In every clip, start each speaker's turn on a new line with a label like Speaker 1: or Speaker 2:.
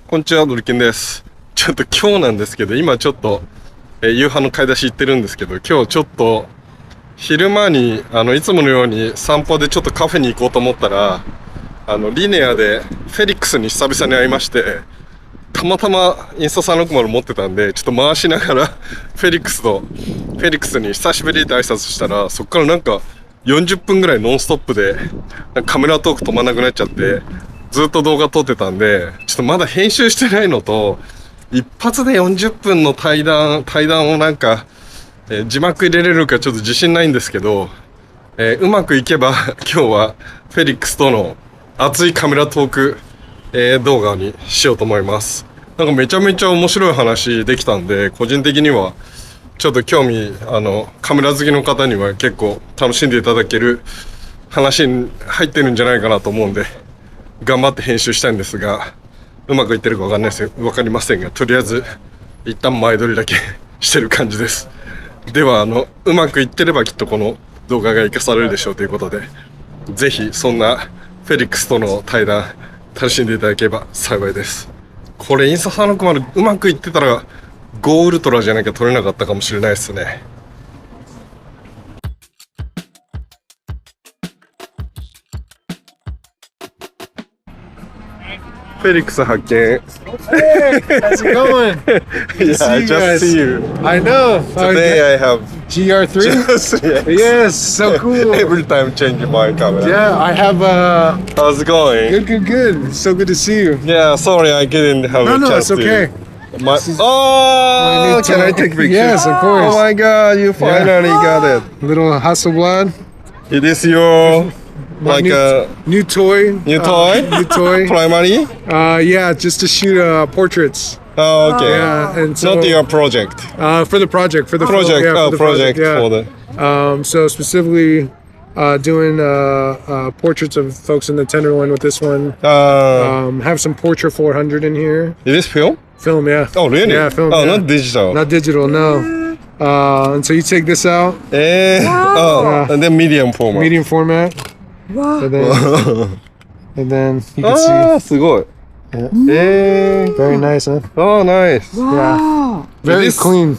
Speaker 1: こんにちは、ドリキンです。ちょっと今日なんですけど、今ちょっと、夕飯の買い出し行ってるんですけど、今日ちょっと昼間にいつものように散歩でちょっとカフェに行こうと思ったら、リネアでフェリックスに久々に会いまして、たまたまインスタ360持ってたんで、ちょっと回しながらフェリックスに久しぶりって挨拶したら、そっからなんか40分ぐらいノンストップでカメラトーク止まんなくなっちゃって、ずっと動画撮ってたんで、ちょっとまだ編集してないのと、一発で40分の対談をなんか、字幕入れれるかちょっと自信ないんですけど、うまくいけば今日はフェリックスとの熱いカメラトーク、動画にしようと思います。なんかめちゃめちゃ面白い話できたんで、個人的にはちょっと興味、カメラ好きの方には結構楽しんでいただける話に入ってるんじゃないかなと思うんで、頑張って編集したいんですが、うまくいってるかわかりませんが、とりあえず一旦前撮りだけしてる感じです。ではうまくいってればきっとこの動画が活かされるでしょうということで、ぜひそんなフェリックスとの対談楽しんでいただければ幸いです。これインスタ360うまくいってたら5ウルトラじゃなきゃ撮れなかったかもしれないですね。フェリックス発見。
Speaker 2: Hey, how's it going?
Speaker 1: Yeah, I just see you.
Speaker 2: I know.
Speaker 1: Today I have
Speaker 2: GR3? Yes, so cool.
Speaker 1: Every time changing my camera.
Speaker 2: Yeah, I have
Speaker 1: How's it going?
Speaker 2: Good. It's so good to see you.
Speaker 1: Yeah, sorry I didn't have a
Speaker 2: No,
Speaker 1: chance
Speaker 2: it's okay.
Speaker 1: Oh, can I take pictures?
Speaker 2: Yes, of course.
Speaker 1: Oh my god, you finally got it.
Speaker 2: Little Hasselblad.
Speaker 1: It is your like a
Speaker 2: new toy.
Speaker 1: new toy?
Speaker 2: New toy.
Speaker 1: Primary?
Speaker 2: Yeah, just to shoot portraits.
Speaker 1: Oh, okay.
Speaker 2: Yeah, and so
Speaker 1: Not your project.
Speaker 2: For the project, for the
Speaker 1: Project.
Speaker 2: film, yeah,
Speaker 1: Oh,
Speaker 2: for the
Speaker 1: project
Speaker 2: yeah.
Speaker 1: for the.
Speaker 2: So specifically doing portraits of folks in the Tenderloin with this one. Have some Portra 400 in here.
Speaker 1: Is this film?
Speaker 2: Film, yeah.
Speaker 1: Oh, really?
Speaker 2: Yeah, film.
Speaker 1: Oh,
Speaker 2: yeah.
Speaker 1: not digital.
Speaker 2: Not digital, no. And so you take this out.
Speaker 1: Oh, and then medium format.
Speaker 2: Medium format.
Speaker 3: Wow.
Speaker 2: And then you can
Speaker 1: すごい。
Speaker 2: see. Very nice, huh?
Speaker 1: Oh, nice.
Speaker 3: Wow.
Speaker 2: Very
Speaker 1: This-
Speaker 2: clean.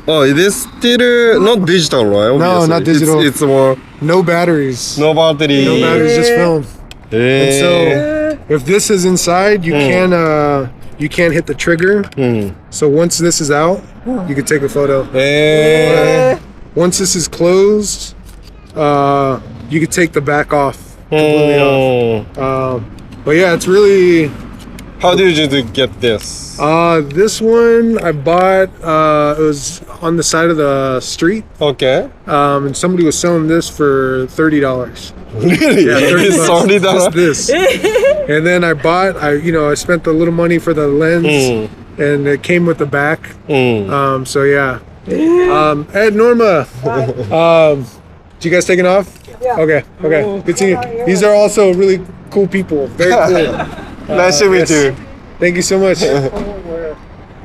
Speaker 1: Oh, it is still not digital, right?
Speaker 2: No,
Speaker 1: Obviously.
Speaker 2: not digital.
Speaker 1: It's more
Speaker 2: No batteries.
Speaker 1: no battery.
Speaker 2: No batteries, just film. And so if this is inside, you can't hit the trigger. So once this is out, you can take a photo. Once this is closed, you can take the back off completely off. But yeah, it's really.
Speaker 1: How did you get this?
Speaker 2: This one I bought. It was on the side of the street,
Speaker 1: Okay.
Speaker 2: and somebody was selling this for $30.
Speaker 1: Really?
Speaker 2: Yeah, $30.
Speaker 1: $30.
Speaker 2: This. And then I bought. I spent a little money for the lens, and it came with the back. So yeah. Ed, Norma. Did you guys taking off?
Speaker 3: Yeah.
Speaker 2: Okay. Good seeing you. These are also really cool people. Very cool.
Speaker 1: Nice to meet
Speaker 2: Yes.
Speaker 1: you.
Speaker 2: Thank you so much.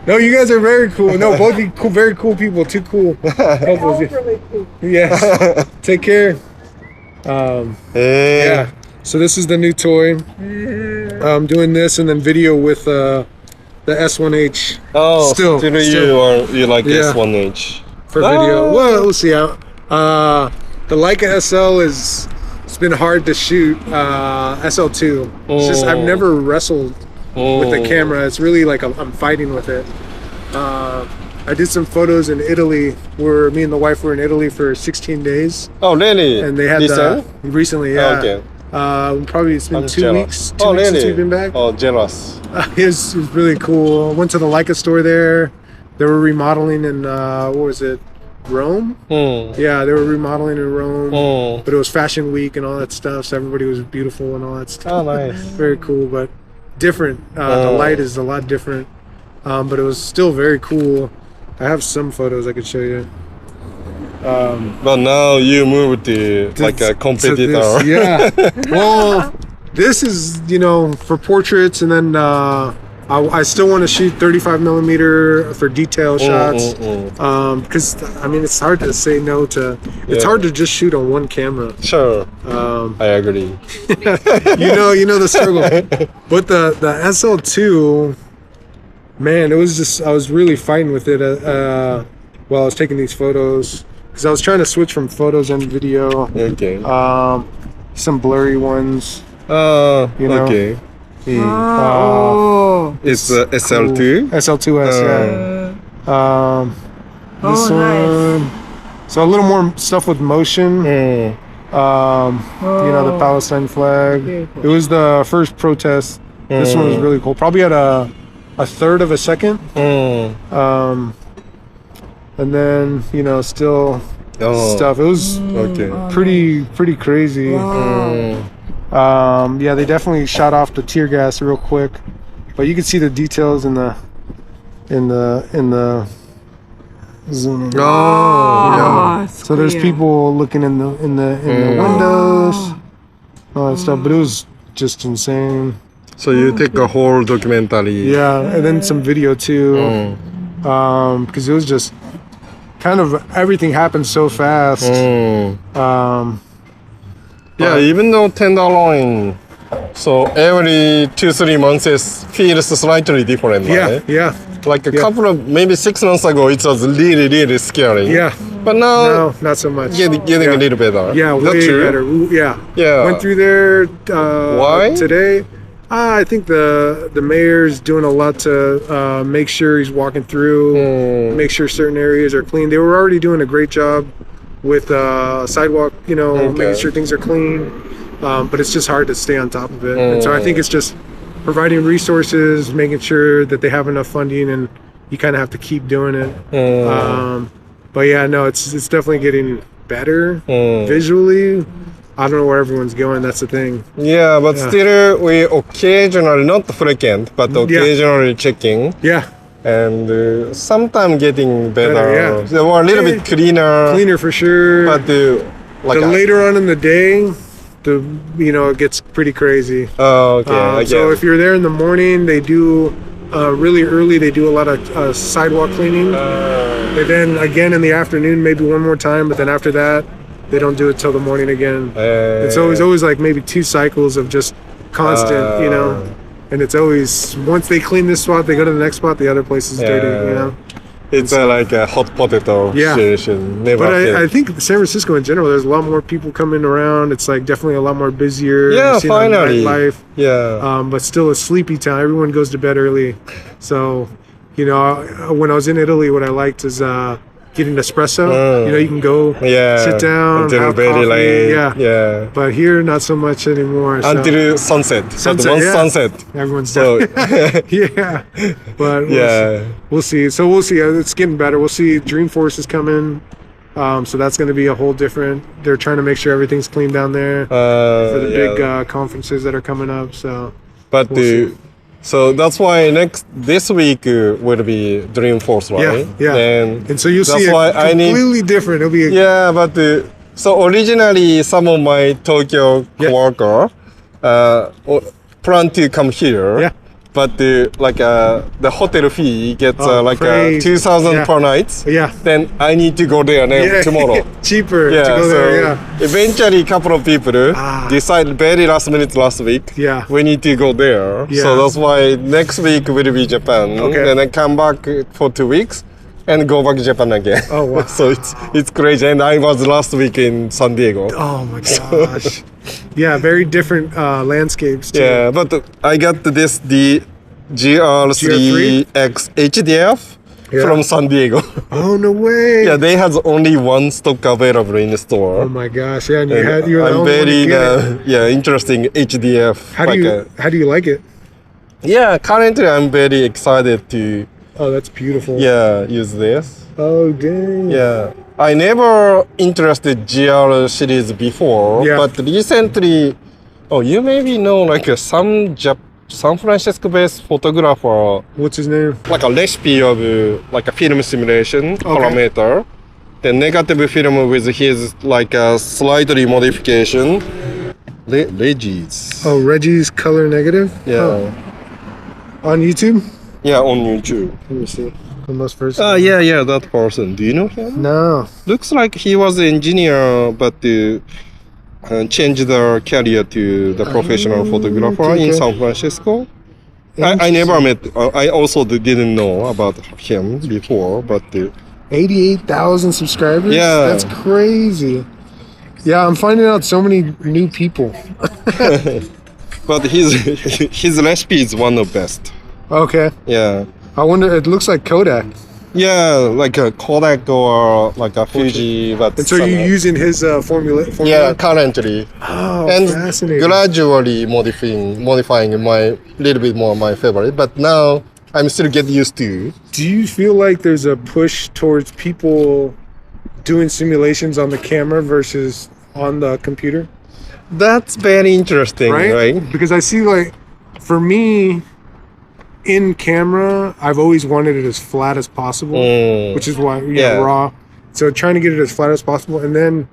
Speaker 2: No, you guys are very cool. No, both of you cool, very cool people. Too cool. Couples.
Speaker 3: Really cool.
Speaker 2: Yes. Take care. Yeah. So this is the new toy. I'm doing this and then video with the S1H
Speaker 1: Oh,
Speaker 2: Still.
Speaker 1: you like
Speaker 2: Yeah.
Speaker 1: S1H.
Speaker 2: for video. Well, we'll see how. The Leica SL it's been hard to shoot. SL2. It's just I've never wrestled with the camera. It's really like I'm fighting with it. I did some photos in Italy where me and the wife were in Italy for 16 days.
Speaker 1: Oh, really?
Speaker 2: And they had
Speaker 1: This time?
Speaker 2: recently, yeah.
Speaker 1: Okay.
Speaker 2: Probably it's been
Speaker 1: I'm
Speaker 2: 2
Speaker 1: jealous.
Speaker 2: weeks. 2
Speaker 1: Oh,
Speaker 2: weeks
Speaker 1: really?
Speaker 2: since we've been back.
Speaker 1: Oh, jealous.
Speaker 2: It was really cool. Went to the Leica store there. They were remodeling in what was it? Rome? Yeah, they were remodeling in Rome. But it was Fashion Week and all that stuff, so everybody was beautiful and all that stuff.
Speaker 1: Oh, nice.
Speaker 2: Very cool, but different. The light is a lot different, but it was still very cool. I have some photos I could show you.
Speaker 1: But now you moved to like a competitor.
Speaker 2: To this, yeah. Well, this is for portraits, and then I still want to shoot 35 millimeter for detail shots. Because I mean, it's hard to say no to. It's hard to just shoot on one camera.
Speaker 1: Sure. I agree.
Speaker 2: you know the struggle. But the SL2, man, it was just, I was really fighting with it while I was taking these photos, because I was trying to switch from photos and video.
Speaker 1: Okay.
Speaker 2: Some blurry ones.
Speaker 1: You know? Okay. It's SL2?
Speaker 2: SL2S, yeah. This one. So a little more stuff with motion. You know, the Palestine flag. It was the first protest. This one was really cool. Probably at a third of a second. And then, you know, still stuff. It was pretty crazy. Yeah, they definitely shot off the tear gas real quick, but you can see the details in the zoom.
Speaker 1: Yeah.
Speaker 2: So there's people looking in the windows, all that stuff. But it was just insane.
Speaker 1: So you take a whole documentary.
Speaker 2: Yeah, and then some video too, because it was just kind of everything happened so fast.
Speaker 1: Yeah, even though tenderloin, so every 2-3 months feels slightly different. Right?
Speaker 2: Yeah.
Speaker 1: Like a couple of, maybe 6 months ago, it was really scary.
Speaker 2: Yeah.
Speaker 1: But now,
Speaker 2: no, not so much.
Speaker 1: Getting a little better.
Speaker 2: Yeah, way better. Yeah. Went through there
Speaker 1: Why?
Speaker 2: Today. I think the mayor's doing a lot to make sure he's walking through, make sure certain areas are clean. They were already doing a great job with sidewalk, you know, making sure things are clean. But it's just hard to stay on top of it. And so I think it's just providing resources, making sure that they have enough funding, and you kind of have to keep doing it. But yeah, no, it's definitely getting better visually. I don't know where everyone's going. That's the thing.
Speaker 1: Yeah, but still, we occasionally, not frequent, but occasionally checking.
Speaker 2: Yeah.
Speaker 1: And sometimes getting better. They were a little bit cleaner
Speaker 2: for sure.
Speaker 1: But
Speaker 2: later on in the day, it gets pretty crazy. So if you're there in the morning, they do really early. They do a lot of sidewalk cleaning. And then again in the afternoon, maybe one more time. But then after that, they don't do it till the morning again. It's always like maybe 2 cycles of just constant, you know. And it's always, once they clean this spot, they go to the next spot, the other place is dirty, you know?
Speaker 1: It's like a hot potato situation. Never
Speaker 2: but I think San Francisco in general, there's a lot more people coming around. It's like definitely a lot more busier.
Speaker 1: Yeah, finally.
Speaker 2: Nightlife.
Speaker 1: Yeah.
Speaker 2: But still a sleepy town. Everyone goes to bed early. So, you know, when I was in Italy, what I liked is getting espresso. You know, you can go sit down,
Speaker 1: until
Speaker 2: have
Speaker 1: very
Speaker 2: coffee.
Speaker 1: late.
Speaker 2: But here, not so much anymore.
Speaker 1: Until sunset. Sunset.
Speaker 2: Everyone's done. But we'll see. So we'll see. It's getting better. We'll see. Dreamforce is coming. So that's going to be a whole different. They're trying to make sure everything's clean down there for the big conferences that are coming up. So,
Speaker 1: but so that's why this week will be Dreamforce, right?
Speaker 2: Yeah. And so you'll see it completely different. It'll be
Speaker 1: but so originally some of my Tokyo coworker plan to come here. But the hotel fee gets 2,000 per night. Then I need to go there tomorrow.
Speaker 2: Cheaper to go there.
Speaker 1: Eventually, a couple of people decide very last minute last week. We need to go there. So that's why next week will be Japan. And then come back for 2 weeks and go back to Japan again.
Speaker 2: Oh wow!
Speaker 1: So it's crazy. And I was last week in San Diego.
Speaker 2: Oh my gosh! Very different landscapes too.
Speaker 1: Yeah, but I got the GR3X HDF from San Diego.
Speaker 2: Oh no way!
Speaker 1: Yeah, they has only one stock available in the store.
Speaker 2: Oh my gosh! Yeah, and you were the
Speaker 1: I'm
Speaker 2: only
Speaker 1: very
Speaker 2: one to get it.
Speaker 1: interesting HDF.
Speaker 2: How do you like it?
Speaker 1: Yeah, currently I'm very excited to.
Speaker 2: Oh, that's beautiful.
Speaker 1: Yeah, use this.
Speaker 2: Oh dang.
Speaker 1: Yeah, I never interested GR series before, but recently, you maybe know like some San Francisco-based photographer.
Speaker 2: What's his name?
Speaker 1: Like a recipe of like a film simulation parameter. The negative film with his like a slightly modification. Reggie's.
Speaker 2: Oh, Reggie's color negative.
Speaker 1: Yeah.
Speaker 2: On YouTube?
Speaker 1: Yeah, on YouTube.
Speaker 2: Let me see. The most first.
Speaker 1: Yeah, that person. Do you know him?
Speaker 2: No.
Speaker 1: Looks like he was an engineer, but changed their career to the professional photographer
Speaker 2: okay.
Speaker 1: in San Francisco. I never met. I also didn't know about him before, but
Speaker 2: 88,000 subscribers?
Speaker 1: Yeah.
Speaker 2: That's crazy. Yeah, I'm finding out so many new people.
Speaker 1: but his recipe is one of the best.
Speaker 2: Okay.
Speaker 1: Yeah.
Speaker 2: I wonder, it looks like Kodak.
Speaker 1: Yeah, like a Kodak or like a Fuji. But
Speaker 2: And so you're using his formula?
Speaker 1: Yeah, currently.
Speaker 2: Oh,
Speaker 1: And
Speaker 2: fascinating.
Speaker 1: gradually modifying my little bit more my favorite. But now I'm still get used to.
Speaker 2: Do you feel like there's a push towards people doing simulations on the camera versus on the computer?
Speaker 1: That's very interesting, right?
Speaker 2: Because I see, like, for me, in camera, I've always wanted it as flat as possible, which is why, RAW. So trying to get it as flat as possible and then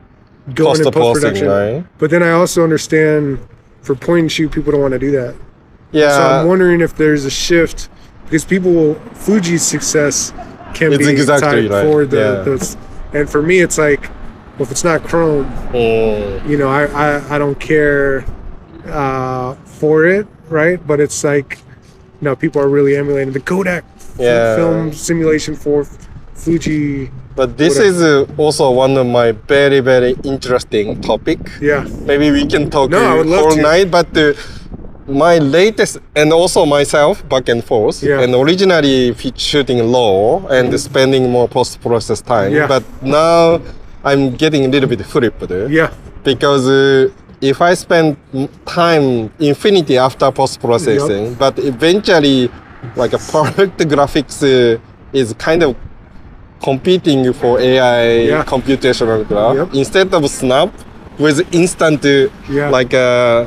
Speaker 2: going in post-production.
Speaker 1: Right?
Speaker 2: But then I also understand for point and shoot, people don't want to do that.
Speaker 1: Yeah.
Speaker 2: So I'm wondering if there's a shift because Fuji's success can be
Speaker 1: exactly
Speaker 2: tied
Speaker 1: right.
Speaker 2: for those. And for me, it's like, well, if it's not chrome, you know, I don't care for it, right? But it's like, you know, people are really emulating the Kodak film simulation for Fuji.
Speaker 1: But this is also one of my very, very interesting topic.
Speaker 2: Yeah.
Speaker 1: Maybe we can talk
Speaker 2: I would love
Speaker 1: all
Speaker 2: to.
Speaker 1: night, but my latest, and also myself, back and forth, and originally shooting low and spending more post-process time.
Speaker 2: Yeah.
Speaker 1: But now I'm getting a little bit flipped.
Speaker 2: Yeah.
Speaker 1: Because if I spend time infinity after post-processing, but eventually like a perfect graphics is kind of competing for AI computational graph instead of snap with instant like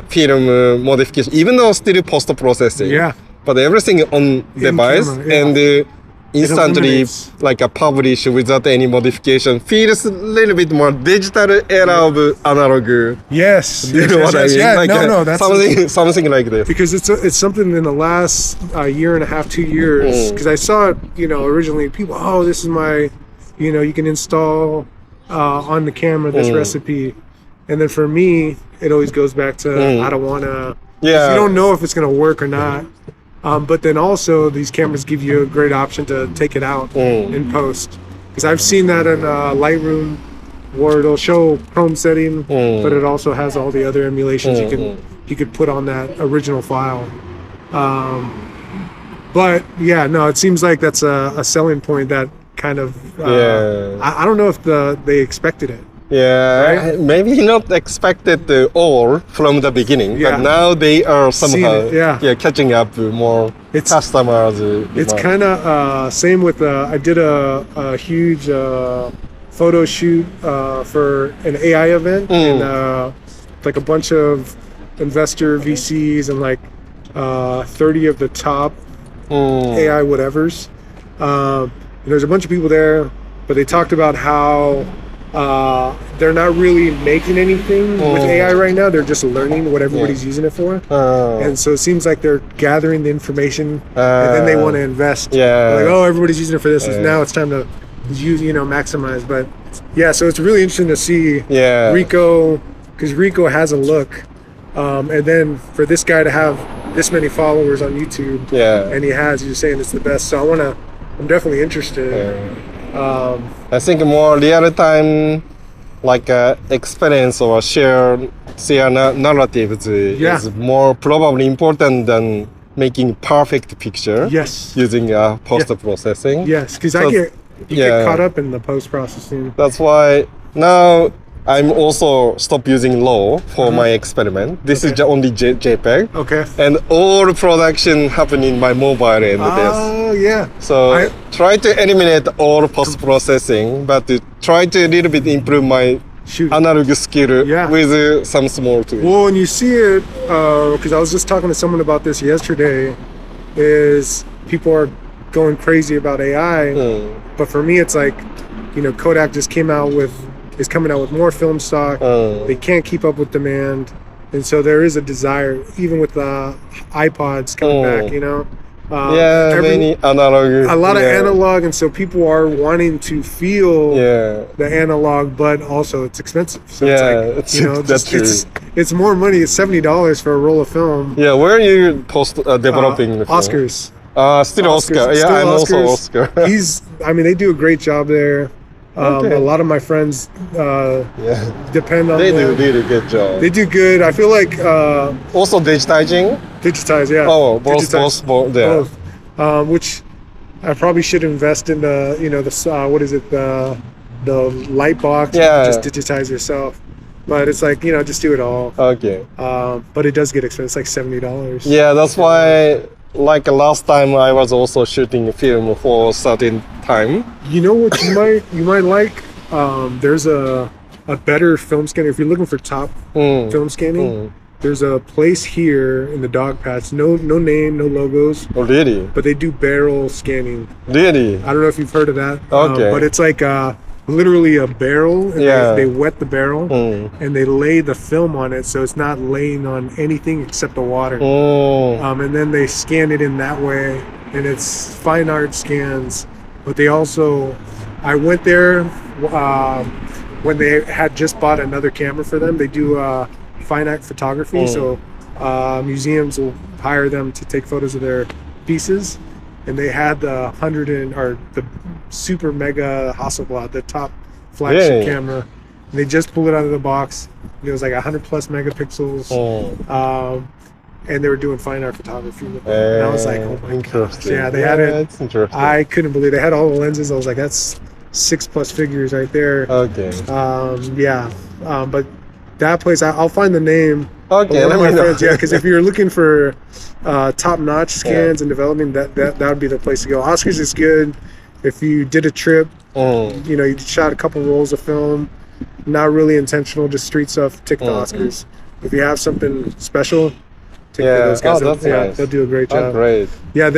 Speaker 1: film modification, even though still post-processing, but everything on device and instantly like a publish without any modification feels a little bit more digital era of analog.
Speaker 2: Yes.
Speaker 1: You know what I mean?
Speaker 2: Yeah,
Speaker 1: like
Speaker 2: that's
Speaker 1: something like this.
Speaker 2: Because it's something in the last year and a half, 2 years. Because I saw it, you know, originally people, this is my, you know, you can install on the camera this recipe. And then for me, it always goes back to I don't want to. Yeah. You don't know if it's going to work or not. But then also these cameras give you a great option to take it out in post. Because I've seen that in Lightroom where it'll show chrome setting, but it also has all the other emulations you could put on that original file. But yeah, no, it seems like that's a selling point that kind of I don't know if they expected it.
Speaker 1: Yeah, right? Maybe not expected all from the beginning, but now they are somehow catching up more customers.
Speaker 2: It's kind of same with I did a huge photo shoot for an AI event and like a bunch of investor VCs and like 30 of the top AI whatevers. There's a bunch of people there, but they talked about how they're not really making anything with AI right now. They're just learning what everybody's using it for. And so it seems like they're gathering the information and then they want to invest. Like, everybody's using it for this. Now it's time to use, maximize. But yeah, so it's really interesting to see Rico, because Rico has a look. And then for this guy to have this many followers on YouTube, and he's saying it's the best. So I'm definitely interested.
Speaker 1: I think more real-time like experience or share narratives is more probably important than making perfect picture using post-processing.
Speaker 2: Yes, because you get caught up in the post-processing.
Speaker 1: That's why now I'm also stop using RAW for my experiment. This is only JPEG. Okay. And all production happen in my mobile and this. So I try to eliminate all post-processing, but try to a little bit improve my analog skill with some small tools.
Speaker 2: Well, and you see it, because I was just talking to someone about this yesterday, is people are going crazy about AI, but for me it's like, Kodak just is coming out with more film stock. They can't keep up with demand, and so there is a desire, even with the iPods coming back,
Speaker 1: many analog.
Speaker 2: A lot of analog, and so people are wanting to feel the analog, but also it's expensive. So it's like,
Speaker 1: that's true.
Speaker 2: It's more money. It's $70 for a roll of film.
Speaker 1: Yeah, where are you developing the film?
Speaker 2: Oscars.
Speaker 1: Still Oscar. Yeah, I'm also Oscar.
Speaker 2: They do a great job there. A lot of my friends depend on them.
Speaker 1: They do really good job.
Speaker 2: They do good. I feel like
Speaker 1: also digitizing.
Speaker 2: Yeah.
Speaker 1: Oh, both. Yeah.
Speaker 2: Which I probably should invest in the the light box.
Speaker 1: Yeah.
Speaker 2: Just digitize yourself. But it's like, just do it all.
Speaker 1: Okay.
Speaker 2: But it does get expensive. It's like $70.
Speaker 1: Yeah, that's why. Like last time, I was also shooting film for a certain time.
Speaker 2: You know what you might like? There's a better film scanner. If you're looking for top film scanning, there's a place here in the dog patch. No name, no logos.
Speaker 1: Oh, really?
Speaker 2: But they do barrel scanning.
Speaker 1: Really?
Speaker 2: I don't know if you've heard of that.
Speaker 1: Okay.
Speaker 2: But it's like literally a barrel, and they wet the barrel and they lay the film on it, so it's not laying on anything except the water. And then they scan it in that way, and it's fine art scans. But they also, I went there when they had just bought another camera for them. They do fine art photography, so museums will hire them to take photos of their pieces. And they had the the super mega Hasselblad, the top flagship camera. And they just pulled it out of the box. It was like 100 plus megapixels. And they were doing fine art photography with it. And I was like, oh my gosh. Yeah, they had it.
Speaker 1: That's interesting.
Speaker 2: I couldn't believe they had all the lenses. I was like, that's 6+ figures right there.
Speaker 1: Okay.
Speaker 2: But that place, I'll find the name.
Speaker 1: Okay, let me know.
Speaker 2: Yeah, because if you're looking for top-notch scans and development, that would be the place to go. Oscars is good. If you did a trip, you shot a couple rolls of film, not really intentional, just street stuff, take the Oscars. If you have something special, take those guys.
Speaker 1: That's nice.
Speaker 2: They'll do a great job.
Speaker 1: Great.
Speaker 2: Yeah, I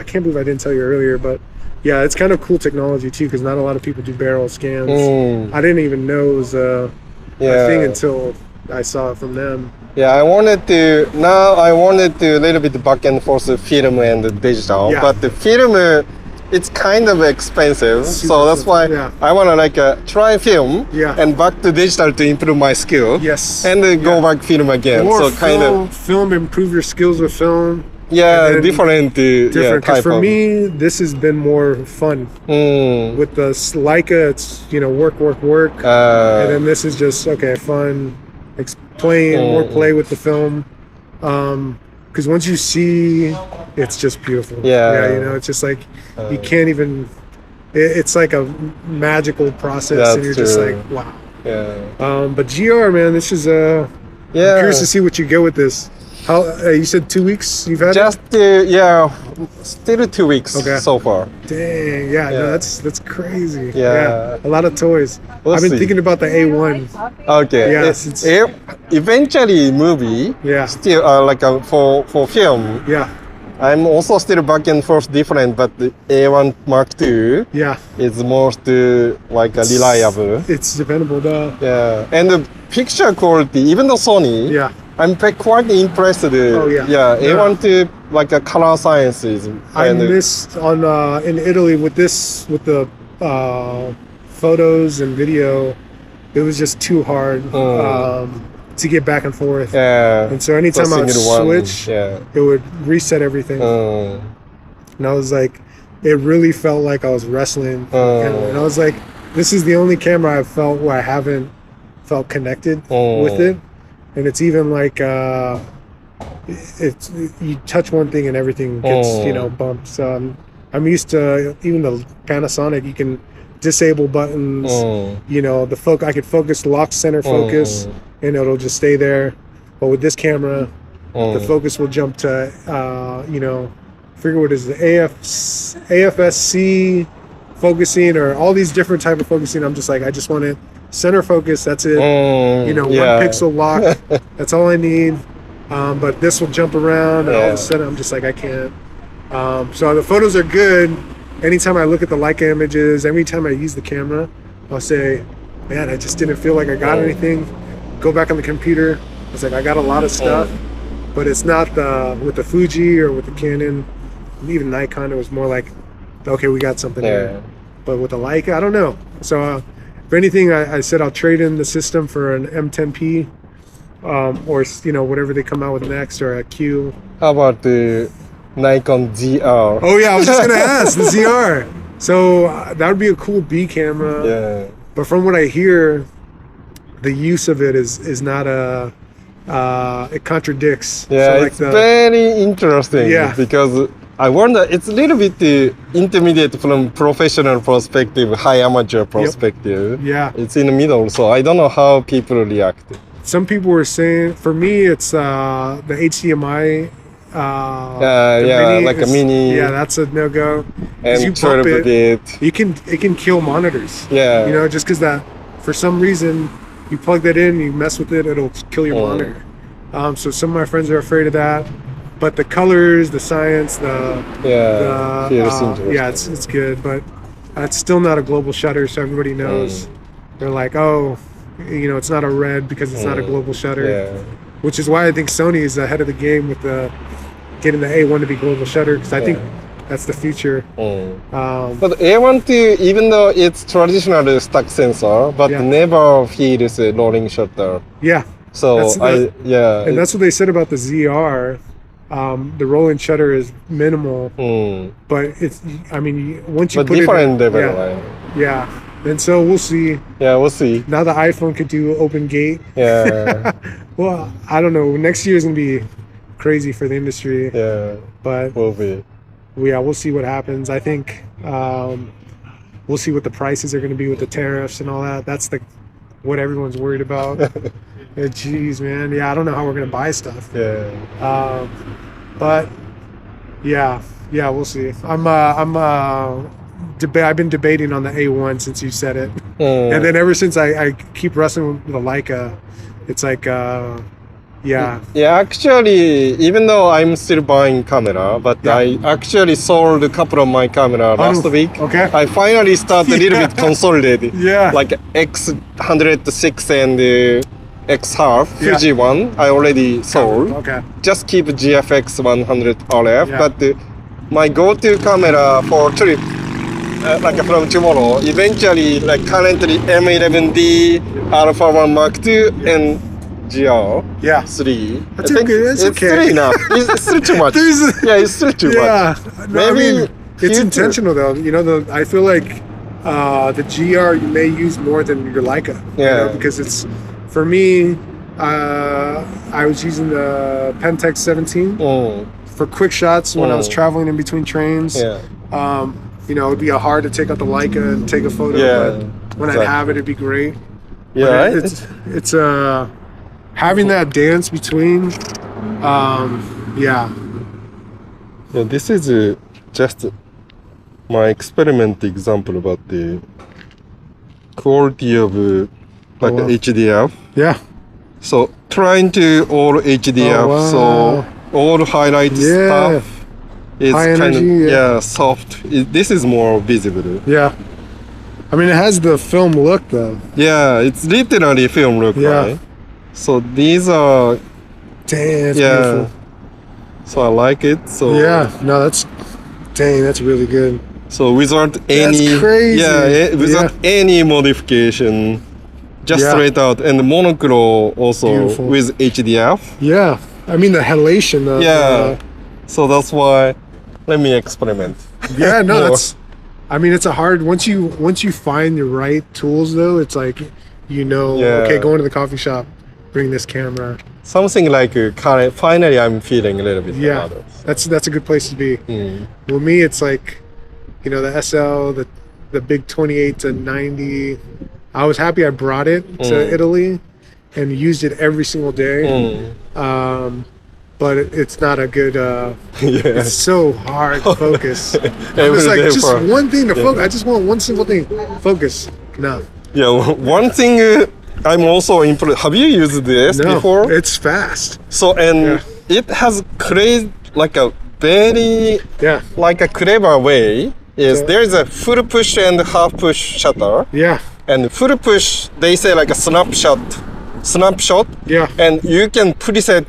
Speaker 2: can't believe I didn't tell you earlier, but yeah, it's kind of cool technology too, because not a lot of people do barrel scans. I didn't even know it was a thing until I saw it from them.
Speaker 1: Yeah, I wanted to a little bit back and forth film and digital, but the film, it's kind of expensive, so that's why I want to try film and back to digital to improve my skill.
Speaker 2: Yes.
Speaker 1: And then go back film again.
Speaker 2: More
Speaker 1: so
Speaker 2: film, improve your skills with film.
Speaker 1: Yeah, different.
Speaker 2: Because for me, this has been more fun. With the Leica, it's work, and then this is just fun. More play with the film. Because once you see, it's just beautiful. It's just like you can't even. It's like a magical process, and you're just like, wow. Yeah. But GR, man, this is I'm curious to see what you go with this. How you said 2 weeks you've had it?
Speaker 1: Still 2 weeks so far.
Speaker 2: Dang, no, that's crazy. A lot of toys. I've been thinking about the A1.
Speaker 1: Okay.
Speaker 2: Yes,
Speaker 1: eventually movie. Still for film. I'm also still back and forth different, but the A1 Mark II is most reliable.
Speaker 2: It's dependable though.
Speaker 1: Yeah, and the picture quality, even though Sony. I'm quite impressed. A1 to a color science is.
Speaker 2: I missed on in Italy with the photos and video. It was just too hard to get back and forth. And so anytime I would switch, it would reset everything. And I was like, it really felt like I was wrestling. And I was like, this is the only camera I've felt where I haven't felt connected with it. And it's even like you touch one thing and everything gets bumped. So I'm used to even the Panasonic. You can disable buttons. I could focus, lock center focus, and it'll just stay there. But with this camera, the focus will jump to I forget what it is, the AFS-C focusing, or all these different type of focusing. I'm just like, I just want it center focus, that's it. 1 pixel lock, that's all I need. But this will jump around, and all of a sudden I'm just like, I can't. So the photos are good. Anytime I look at the Leica images, every time I use the camera, I'll say, man, I just didn't feel like I got anything. Go back on the computer. It's like, I got a lot of stuff. but it's not with the Fuji or with the Canon, and even Nikon. It was more like, okay, we got something here. But with the Leica, I don't know. So if anything, I said I'll trade in the system for an M10P, or whatever they come out with next, or a Q.
Speaker 1: How about the Nikon ZR?
Speaker 2: Oh yeah, I was just gonna ask the ZR. So that would be a cool B camera.
Speaker 1: Yeah.
Speaker 2: But from what I hear, the use of it is not it contradicts.
Speaker 1: Yeah,
Speaker 2: so
Speaker 1: it's very interesting.
Speaker 2: Yeah.
Speaker 1: Because I wonder, it's a little bit intermediate from professional perspective, high amateur perspective.
Speaker 2: Yep. Yeah.
Speaker 1: It's in the middle, so I don't know how people react.
Speaker 2: Some people were saying, for me, it's the HDMI.
Speaker 1: Like a mini.
Speaker 2: Yeah, that's a no-go.
Speaker 1: And
Speaker 2: you bump
Speaker 1: it,
Speaker 2: it can kill monitors.
Speaker 1: Yeah.
Speaker 2: Just because that, for some reason, you plug that in, you mess with it, it'll kill your monitor. So some of my friends are afraid of that. But the colors, the science, it's good. But it's still not a global shutter, so everybody knows. They're like, oh, it's not a red because it's not a global shutter.
Speaker 1: Yeah.
Speaker 2: Which is why I think Sony is ahead of the game with getting the A1 to be global shutter, because I think that's the future.
Speaker 1: But A1 even though it's traditional stack sensor, but never feels a rolling shutter.
Speaker 2: Yeah.
Speaker 1: So
Speaker 2: and that's what they said about the ZR. The rolling shutter is minimal, but once you put
Speaker 1: different
Speaker 2: it,
Speaker 1: level.
Speaker 2: Yeah. And so we'll see.
Speaker 1: Yeah, we'll see.
Speaker 2: Now the iPhone could do open gate.
Speaker 1: Yeah.
Speaker 2: Well, I don't know. Next year is gonna be crazy for the industry.
Speaker 1: Yeah.
Speaker 2: But
Speaker 1: will be.
Speaker 2: Yeah, we'll see what happens. I think we'll see what the prices are gonna be with the tariffs and all that. That's what everyone's worried about. Jeez, man. Yeah, I don't know how we're gonna buy stuff.
Speaker 1: Yeah.
Speaker 2: But yeah, we'll see. I've been debating on the A1 since you said it, and then ever since I keep wrestling with the Leica, it's like yeah.
Speaker 1: Actually, even though I'm still buying camera, but I actually sold a couple of my camera last week.
Speaker 2: Okay.
Speaker 1: I finally started a little bit consolidated.
Speaker 2: Yeah.
Speaker 1: Like X106 and X half Fuji one I already sold.
Speaker 2: Okay.
Speaker 1: Just keep GFX 100 RF,
Speaker 2: Yeah.
Speaker 1: but my go-to camera for trip. From tomorrow, eventually, currently M11D, Alpha 1 Mark II, and GR 3.
Speaker 2: That's okay.
Speaker 1: It's okay. 3 now. It's still too much. It's still too much.
Speaker 2: No, it's intentional though. I feel like the GR you may use more than your Leica. Because it's, for me, I was using the Pentax 17 for quick shots when I was traveling in between trains. It would be hard to take out the Leica and take a photo, but when I'd have it, it'd be great.
Speaker 1: Yeah,
Speaker 2: it's having that dance between,
Speaker 1: this is just my experiment example about the quality of HDF.
Speaker 2: Yeah.
Speaker 1: So trying to all HDF, so all highlight stuff. It's
Speaker 2: high energy,
Speaker 1: kind of soft. This is more visible.
Speaker 2: Yeah. It has the film look though.
Speaker 1: Yeah, it's literally film look, right? So these are
Speaker 2: that's beautiful.
Speaker 1: So I like it. So
Speaker 2: that's really good.
Speaker 1: So without any any modification, just straight out, and the monochrome also beautiful. With HDF.
Speaker 2: Yeah. The halation of
Speaker 1: so that's why let me experiment.
Speaker 2: That's it's a hard, once you find the right tools though, it's like okay, going to the coffee shop, bring this camera.
Speaker 1: Something like finally I'm feeling a little bit about it.
Speaker 2: That's a good place to be. Well, me it's like the SL, the big 28 to 90. I was happy I brought it to Italy and used it every single day. But it's not a good, it's so hard to focus. It's like just one thing to focus. I just want one simple thing. Focus. No.
Speaker 1: Yeah, one thing I'm also impressed. Have you used this before?
Speaker 2: It's fast.
Speaker 1: So, it has created a very, a clever way. There's a full push and half push shutter.
Speaker 2: Yeah.
Speaker 1: And full push, they say a snapshot snapshot.
Speaker 2: Yeah.
Speaker 1: And you can preset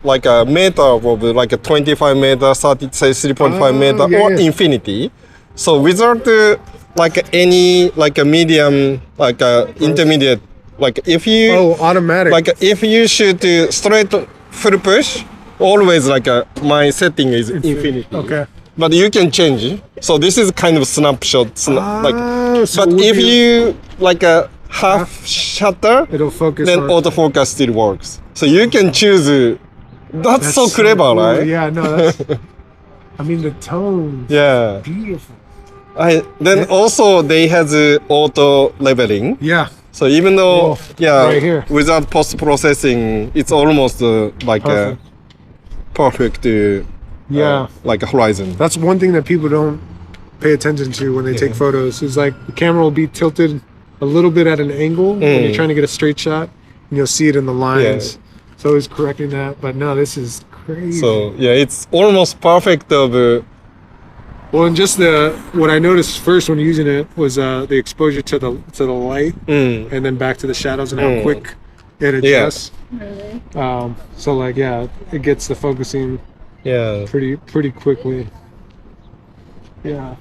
Speaker 1: like a meter of like a 25 meter, 30, say 3.5 meter,
Speaker 2: yeah,
Speaker 1: or
Speaker 2: yeah.
Speaker 1: infinity. So without like any like a medium, like a intermediate, like if you
Speaker 2: automatic.
Speaker 1: like if you shoot straight full push, always like my setting is infinity.
Speaker 2: Okay.
Speaker 1: But you can change it. So this is kind of snapshot. Like,
Speaker 2: so
Speaker 1: but if you like a half shutter,
Speaker 2: it'll focus.
Speaker 1: then
Speaker 2: on
Speaker 1: autofocus still works. So you can choose. That's so clever,
Speaker 2: cool.
Speaker 1: right?
Speaker 2: Yeah, no, that's. I mean the tone.
Speaker 1: Yeah.
Speaker 2: Beautiful.
Speaker 1: Then also they has auto leveling.
Speaker 2: Yeah.
Speaker 1: So even though
Speaker 2: right here.
Speaker 1: without post processing, it's almost like perfect.
Speaker 2: Yeah.
Speaker 1: Like a horizon.
Speaker 2: That's one thing that people don't pay attention to when they take photos. Is like the camera will be tilted a little bit at an angle when you're trying to get a straight shot, and you'll see it in the lines. So it's correcting that. But no, this is crazy.
Speaker 1: So yeah, it's almost perfect of.
Speaker 2: Well, and just what I noticed first when using it was the exposure to the light, and then back to the shadows and how quick it adjusts. So like it gets the focusing pretty quickly. Yeah.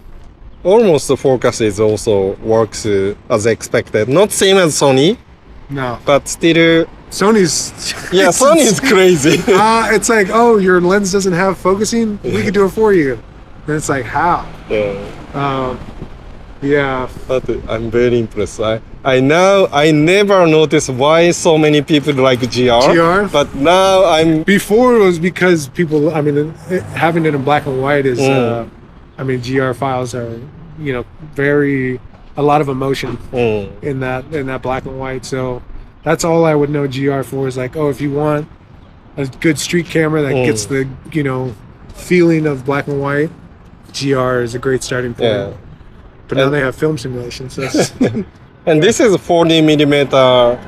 Speaker 1: Almost the focus is also works as expected. Not same as Sony,
Speaker 2: No.
Speaker 1: but still.
Speaker 2: Sony's
Speaker 1: Sony is crazy.
Speaker 2: It's like, oh, your lens doesn't have focusing. We can do it for you. And it's like, how?
Speaker 1: But I'm very impressed. I never noticed why so many people like GR. But now I'm.
Speaker 2: Before it was because people. I mean, having it in black and white is. I mean, GR files are, a lot of emotion in that black and white. So that's all I would know GR for is like, oh, if you want a good street camera that gets the feeling of black and white, GR is a great starting point.
Speaker 1: Yeah.
Speaker 2: But now they have film simulations. So
Speaker 1: and this is 40 millimeter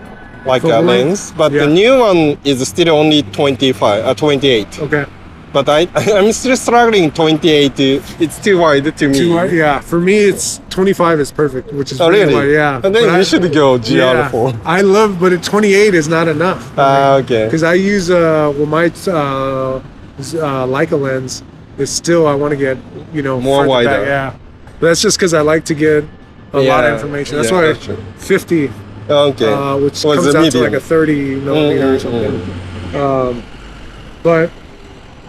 Speaker 1: like a lens, but the new one is still only 28.
Speaker 2: Okay.
Speaker 1: But I'm still struggling 28. It's too wide to me.
Speaker 2: Too wide? Yeah. For me, it's 25 is perfect, which is
Speaker 1: really
Speaker 2: wide. Yeah.
Speaker 1: And then you should go GR4.
Speaker 2: I love, but at 28 is not enough.
Speaker 1: Okay.
Speaker 2: Because I use my Leica lens is still I want to get
Speaker 1: more wider.
Speaker 2: Back, yeah. But that's just because I like to get a lot of information. That's why 50.
Speaker 1: Okay.
Speaker 2: Which comes out to like a 30 millimeter or something. But.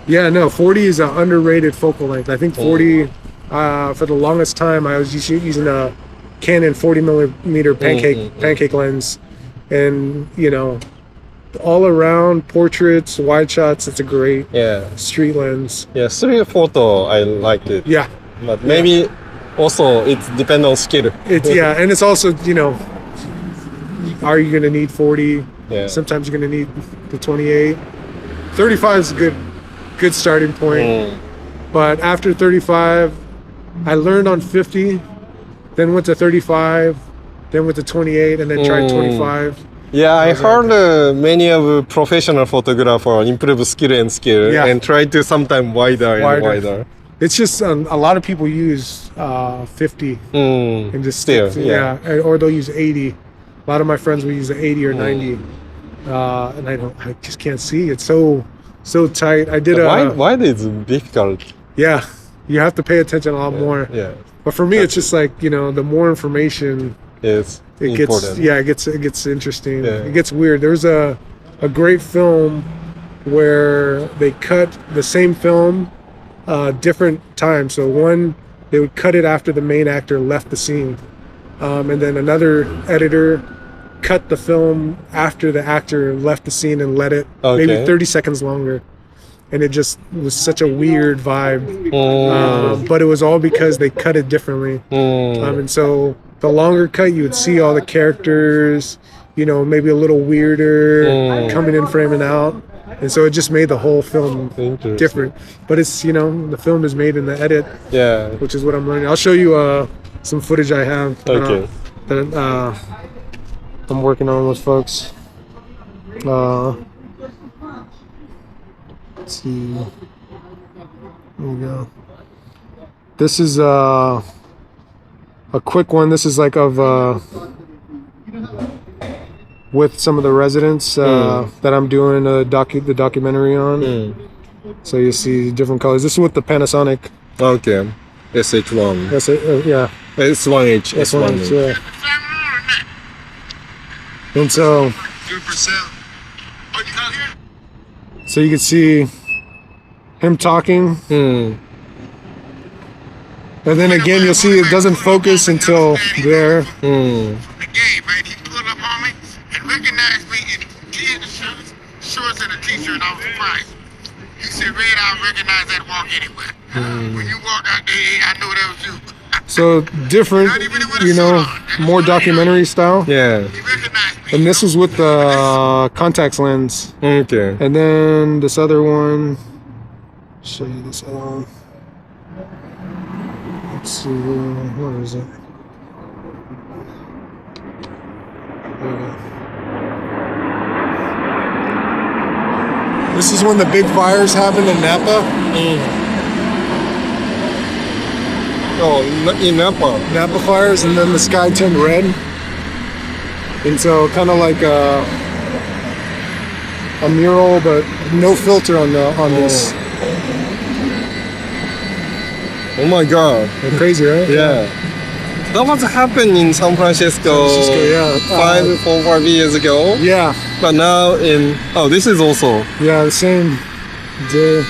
Speaker 2: Yeah, no, 40 is an underrated focal length. I think 40, for the longest time, I was using a Canon 40 millimeter pancake lens. And, all around portraits, wide shots, it's a great street lens.
Speaker 1: Yeah, street photo, I liked it.
Speaker 2: Yeah.
Speaker 1: But maybe also it depends on skill.
Speaker 2: And it's also, are you going to need 40?
Speaker 1: Yeah.
Speaker 2: Sometimes you're going to need the 28. 35 is a good starting point. But after 35, I learned on 50, then went to 35, then went to 28, and then tried 25.
Speaker 1: Yeah, I heard many of professional photographers improve skill and try to sometimes wider and wider.
Speaker 2: It's just a lot of people use 50 and just
Speaker 1: still,
Speaker 2: or they'll use 80. A lot of my friends will use 80 or 90, and I just can't see. It's so tight. I did
Speaker 1: wide is difficult.
Speaker 2: Yeah, you have to pay attention a lot more.
Speaker 1: Yeah.
Speaker 2: But for me, it's just like the more information,
Speaker 1: it
Speaker 2: gets interesting.
Speaker 1: Yeah.
Speaker 2: It gets weird. There's a great film where they cut the same film different times. So one, they would cut it after the main actor left the scene, and then another editor cut the film after the actor left the scene and let it maybe 30 seconds longer, and it just was such a weird vibe. But it was all because they cut it differently. And so the longer cut, you would see all the characters, maybe a little weirder, coming in, frame and out, and so it just made the whole film different. But it's the film is made in the edit, which is what I'm learning. I'll show you some footage I have that I'm working on with folks. Let's see. There we go. This is a quick one. This is like of with some of the residents that I'm doing the documentary on. So you see different colors. This is with the Panasonic.
Speaker 1: Okay. SH1.
Speaker 2: Yeah.
Speaker 1: S1H.
Speaker 2: S1H, yeah. And so you can see him talking. And then again, you'll see it doesn't focus until there.
Speaker 3: Recognized me in shorts and a t-shirt. I was surprised. He said, "Red, I recognize that walk anywhere. When you walk out there, I know that was you."
Speaker 2: So different, you know, more documentary style.
Speaker 1: Yeah.
Speaker 3: He recognized me.
Speaker 2: And this is with the contacts lens.
Speaker 1: Okay.
Speaker 2: And then this other one. Show you this other one. Let's see, where is it? There we go. This is when the big fires happened in Napa.
Speaker 1: Oh, in Napa.
Speaker 2: Napa fires, and then the sky turned red. And so kind of like a mural, but no filter on this.
Speaker 1: Oh my God.
Speaker 2: Crazy, right?
Speaker 1: Yeah. That was happened in San Francisco,
Speaker 2: yeah.
Speaker 1: 5 years ago.
Speaker 2: Yeah.
Speaker 1: But now this is also.
Speaker 2: Yeah, the same day.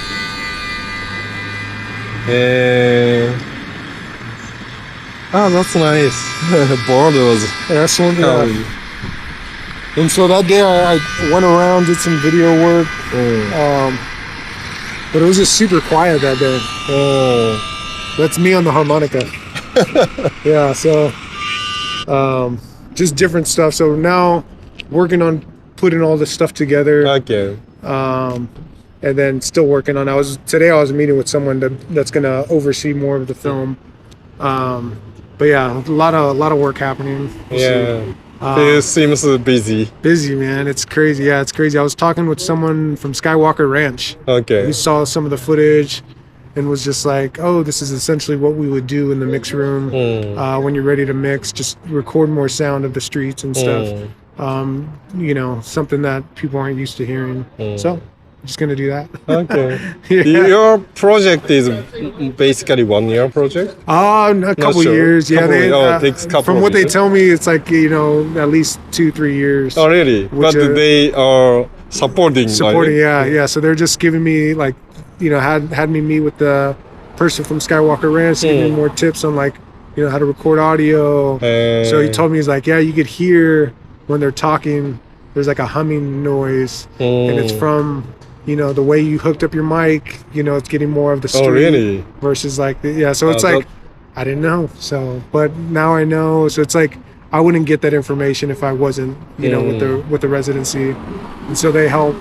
Speaker 1: That's nice. Borders.
Speaker 2: Excellent. Yeah. And so that day I went around, did some video work. But it was just super quiet that day. That's me on the harmonica. Yeah, so just different stuff. So now working on putting all this stuff together.
Speaker 1: Okay.
Speaker 2: And then still working on. Today I was meeting with someone that's gonna oversee more of the film. But yeah, a lot of work happening.
Speaker 1: It seems busy.
Speaker 2: Busy, man. It's crazy. Yeah, it's crazy. I was talking with someone from Skywalker Ranch.
Speaker 1: Okay.
Speaker 2: We saw some of the footage and was just like, oh, this is essentially what we would do in the mix room. When you're ready to mix, just record more sound of the streets and stuff. You know, something that people aren't used to hearing. So I'm just gonna do that.
Speaker 1: Okay.
Speaker 2: Yeah.
Speaker 1: Your project is basically 1 year project?
Speaker 2: A couple years. Yeah,
Speaker 1: it takes couple
Speaker 2: from
Speaker 1: of
Speaker 2: what they
Speaker 1: years.
Speaker 2: tell me, it's like, you know, at least 2-3 years.
Speaker 1: Oh, really? But they are supporting.
Speaker 2: Yeah. So they're just giving me, like, you know, had me meet with the person from Skywalker Ranch, giving me more tips on, like, you know, how to record audio. So he told me, he's like, yeah, you could hear when they're talking, there's like a humming noise, and it's from, you know, the way you hooked up your mic, you know, it's getting more of the street.
Speaker 1: Oh, really?
Speaker 2: Versus like, so it's like, I didn't know. So, but now I know. So it's like, I wouldn't get that information if I wasn't, you know, with the residency. And so they help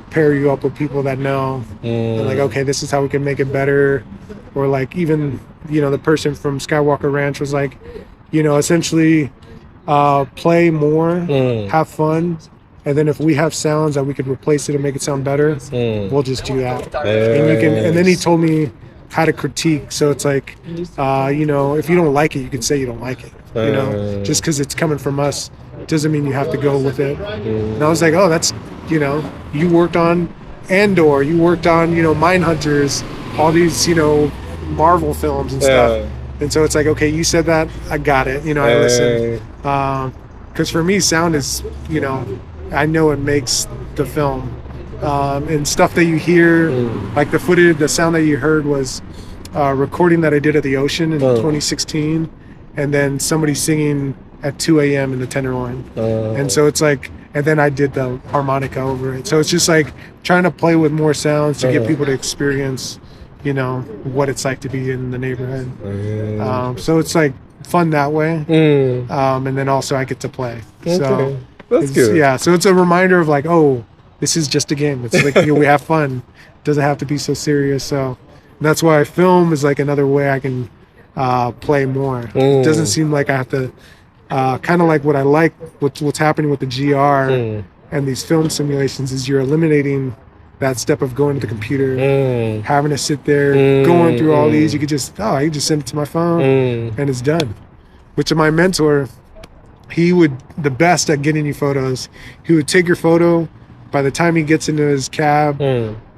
Speaker 2: pair you up with people that know. And like, okay, this is how we can make it better. Or like, even, you know, the person from Skywalker Ranch was like, you know, essentially play more, have fun. And then if we have sounds that we could replace it and make it sound better, we'll just do that. And then he told me how to critique. So it's like, you know, if you don't like it, you can say you don't like it. You know, just because it's coming from us doesn't mean you have to go with it. And I was like, oh, that's, you know, you worked on Andor, you worked on, you know, Mindhunters, all these, you know, Marvel films and stuff. And so it's like, okay, you said that, I got it. You know, I listened. Because for me, sound is, you know, I know it makes the film. And stuff that you hear, like the footage, the sound that you heard was a recording that I did at the Ocean in 2016. And then somebody singing at 2 a.m. in the Tenderloin. And so it's like, and then I did the harmonica over it. So it's just like trying to play with more sounds to get people to experience, you know, what it's like to be in the neighborhood. So it's like fun that way. And then also I get to play. So
Speaker 1: that's good.
Speaker 2: Yeah, so it's a reminder of like, oh, this is just a game. It's like, you know, we have fun. It doesn't have to be so serious. So that's why film is like another way I can play more. It doesn't seem like I have to, kind of like what I like, what's happening with the GR and these film simulations is you're eliminating that step of going to the computer, having to sit there, going through all these. You could just, I can just send it to my phone and it's done. Which my mentor, the best at getting you photos. He would take your photo. By the time he gets into his cab,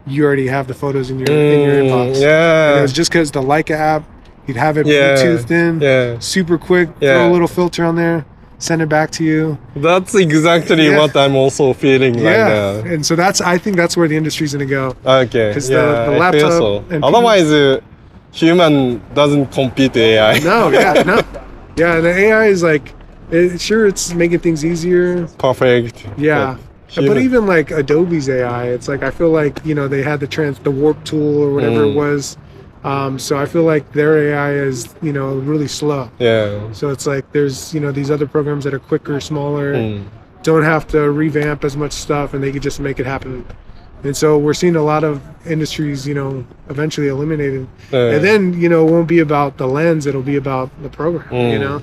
Speaker 2: you already have the photos in your inbox.
Speaker 1: Yeah.
Speaker 2: And it was just because the Leica app, he'd have it Bluetoothed in, super quick, throw a little filter on there, send it back to you.
Speaker 1: That's exactly what I'm also feeling right now.
Speaker 2: And so I think that's where the industry's gonna go.
Speaker 1: Okay.
Speaker 2: Because the laptop.
Speaker 1: I feel so.
Speaker 2: And
Speaker 1: Otherwise, human doesn't compete AI.
Speaker 2: No. Yeah, the AI is like, it's making things easier.
Speaker 1: Perfect.
Speaker 2: Yeah. But even like Adobe's AI, it's like, I feel like, they had the warp tool or whatever it was. So I feel like their AI is, really slow.
Speaker 1: Yeah.
Speaker 2: So it's like there's, these other programs that are quicker, smaller, don't have to revamp as much stuff, and they could just make it happen. And so we're seeing a lot of industries, eventually eliminated. And then, it won't be about the lens, it'll be about the program,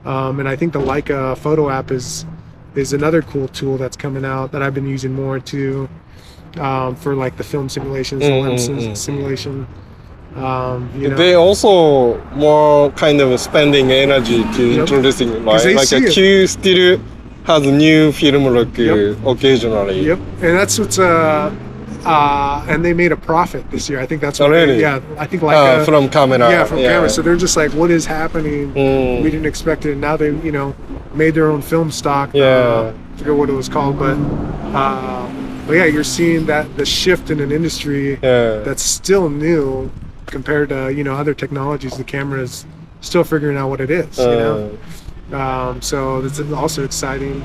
Speaker 2: and I think the Leica photo app is another cool tool that's coming out that I've been using more too, for like the film simulations, the lens simulation.
Speaker 1: They also more kind of spending energy to introducing like a Q still has new film look occasionally.
Speaker 2: Yep, and that's what's and they made a profit this year. I think that's what I think like
Speaker 1: from camera.
Speaker 2: Yeah, from camera. So they're just like, what is happening? We didn't expect it. And now they made their own film stock. I forget what it was called, but yeah, you're seeing that the shift in an industry that's still new compared to other technologies. The camera is still figuring out what it is. So it's also exciting.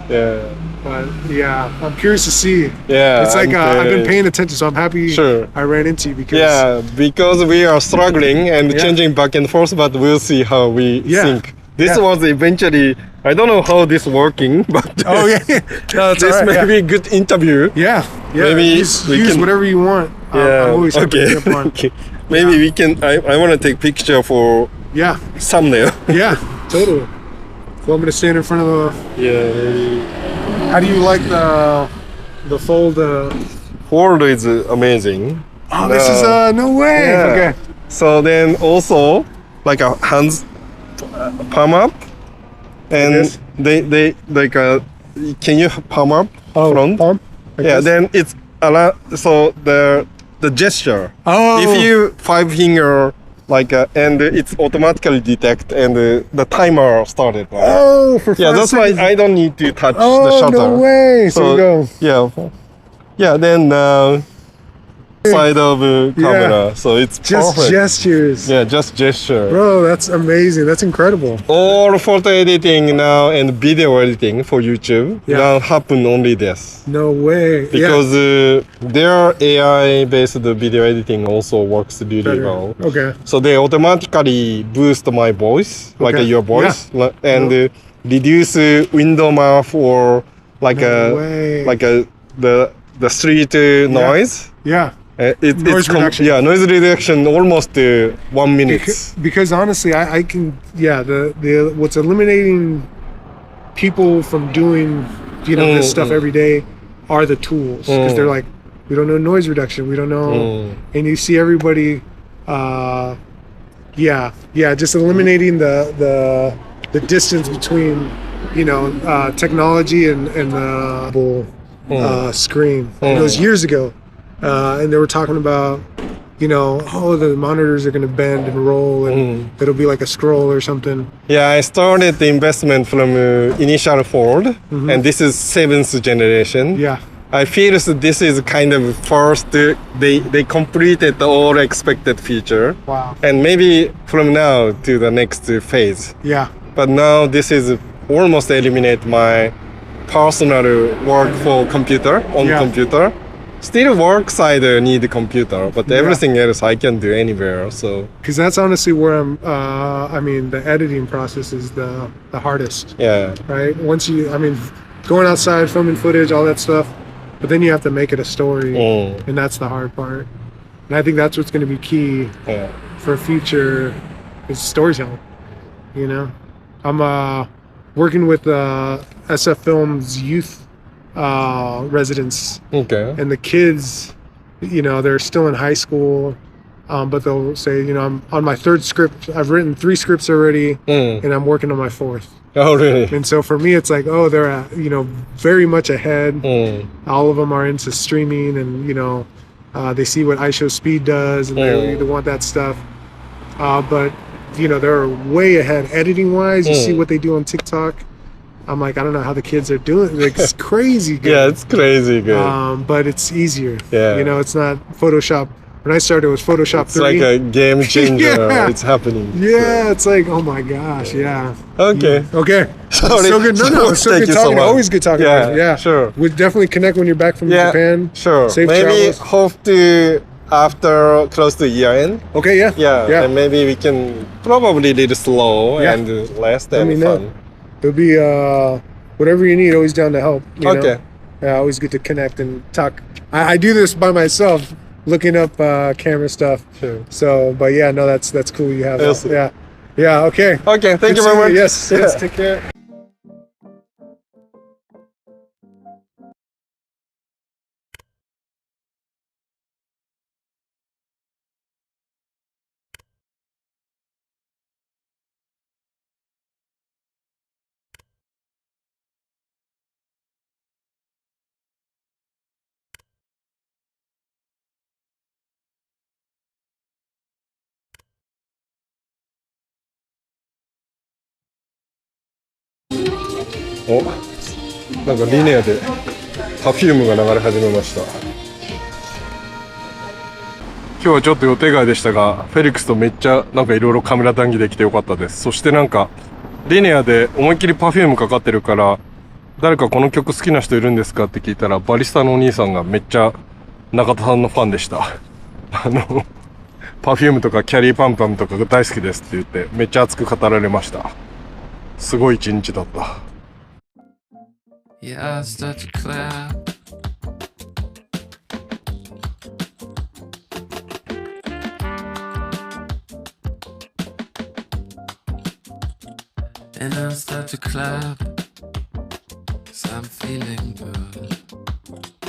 Speaker 2: But yeah, I'm curious to see. It's like I've been paying attention, so I'm happy I ran into you
Speaker 1: because we are struggling and changing back and forth, but we'll see how we think. This was eventually, I don't know how this working, but this may be a good interview.
Speaker 2: Maybe use whatever you want. I'm always happy to jump on.
Speaker 1: Maybe we can. I want to take picture for thumbnail.
Speaker 2: Totally. So I'm gonna stand in front of the. How do you like the fold?
Speaker 1: Fold is amazing.
Speaker 2: Oh, this is no way. Okay.
Speaker 1: So then also like a hands palm up, and they like can you palm up front?
Speaker 2: Palm?
Speaker 1: Then it's so the gesture. If you 5 finger and it's automatically detect and the timer started.
Speaker 2: For 5
Speaker 1: that's
Speaker 2: seconds.
Speaker 1: why I don't need to touch the shutter.
Speaker 2: No way. So we go.
Speaker 1: Then side of camera, so it's
Speaker 2: just
Speaker 1: perfect.
Speaker 2: Gestures.
Speaker 1: Just gesture.
Speaker 2: Bro, that's amazing. That's incredible.
Speaker 1: All photo editing now and video editing for YouTube now happen only this.
Speaker 2: No way.
Speaker 1: Because their AI-based video editing also works really well.
Speaker 2: Okay.
Speaker 1: So they automatically boost my voice, like your voice, and reduce window mouth or the street noise.
Speaker 2: Noise reduction.
Speaker 1: Noise reduction almost 1 minute.
Speaker 2: Because honestly, I can the what's eliminating people from doing this stuff every day are the tools, because they're like, we don't know noise reduction, we don't know, and you see everybody, just eliminating the distance between technology and the screen. It was years ago. And they were talking about, the monitors are going to bend and roll, and it'll be like a scroll or something. I started the investment from initial Ford, and this is 7th generation. I feel this is kind of first, they completed the all expected feature. Wow.
Speaker 1: And maybe from now to the next phase. But now this is almost eliminate my personal work for computer, computer. Still work side need a computer, but everything else I can do anywhere. So
Speaker 2: because that's honestly where I'm. The editing process is the hardest. Right. Once you, going outside, filming footage, all that stuff, but then you have to make it a story, and that's the hard part. And I think that's what's going to be key for future is storytelling. I'm working with SF Films youth residents, and the kids, they're still in high school, but they'll say, you know, I'm on my third script. I've written 3 scripts already, and I'm working on my 4th.
Speaker 1: Oh, really?
Speaker 2: And so for me, it's like, oh, they're you know, very much ahead. All of them are into streaming, and you know, they see what IShowSpeed does, and they want that stuff. But you know, they're way ahead editing wise. You see what they do on TikTok. I'm like, I don't know how the kids are doing. Like, it's crazy good.
Speaker 1: Yeah, it's crazy good.
Speaker 2: But it's easier.
Speaker 1: Yeah.
Speaker 2: You know, it's not Photoshop. When I started, it was Photoshop 3.
Speaker 1: It's like a game changer.
Speaker 2: Yeah.
Speaker 1: It's happening.
Speaker 2: Yeah, it's like, oh my gosh, yeah.
Speaker 1: Okay.
Speaker 2: Okay.
Speaker 1: Sorry.
Speaker 2: So good. No, it's so
Speaker 1: Thank
Speaker 2: good
Speaker 1: you so
Speaker 2: talking.
Speaker 1: much.
Speaker 2: Always good talking.
Speaker 1: Yeah,
Speaker 2: Yeah,
Speaker 1: sure.
Speaker 2: We'll definitely connect when you're back from Japan.
Speaker 1: Sure.
Speaker 2: Safe
Speaker 1: Maybe
Speaker 2: travels.
Speaker 1: hope to after close to year end.
Speaker 2: Okay, yeah.
Speaker 1: Yeah. And maybe we can probably a little slow
Speaker 2: Yeah.
Speaker 1: and less
Speaker 2: Let me
Speaker 1: than
Speaker 2: know.
Speaker 1: fun.
Speaker 2: It'll be whatever you need. Always down to help. You
Speaker 1: Okay.
Speaker 2: know? Yeah, always get to connect and talk. I do this by myself, looking up camera stuff.
Speaker 1: Sure.
Speaker 2: So, but yeah, no, that's cool. You have
Speaker 1: Yes.
Speaker 2: that. Yeah. Okay.
Speaker 1: Okay. Thank you
Speaker 2: Good
Speaker 1: very much.
Speaker 2: seeing Yes.
Speaker 1: Yeah.
Speaker 2: Yes. Take care.
Speaker 1: お、なんかリネアでパフュームが流れ始めました。今日はちょっと予定外でしたが、フェリックスとめっちゃなんかいろいろカメラ談義できてよかったです。そしてなんかリネアで思いっきりパフュームかかってるから、誰かこの曲好きな人いるんですかって聞いたら、バリスタのお兄さんがめっちゃ中田さんのファンでした。パフュームとかキャリーパンパンとかが大好きですって言ってめっちゃ熱く語られました。すごい一日だった。
Speaker 4: Yeah, I start to clap. And I start to clap. 'Cause I'm feeling good.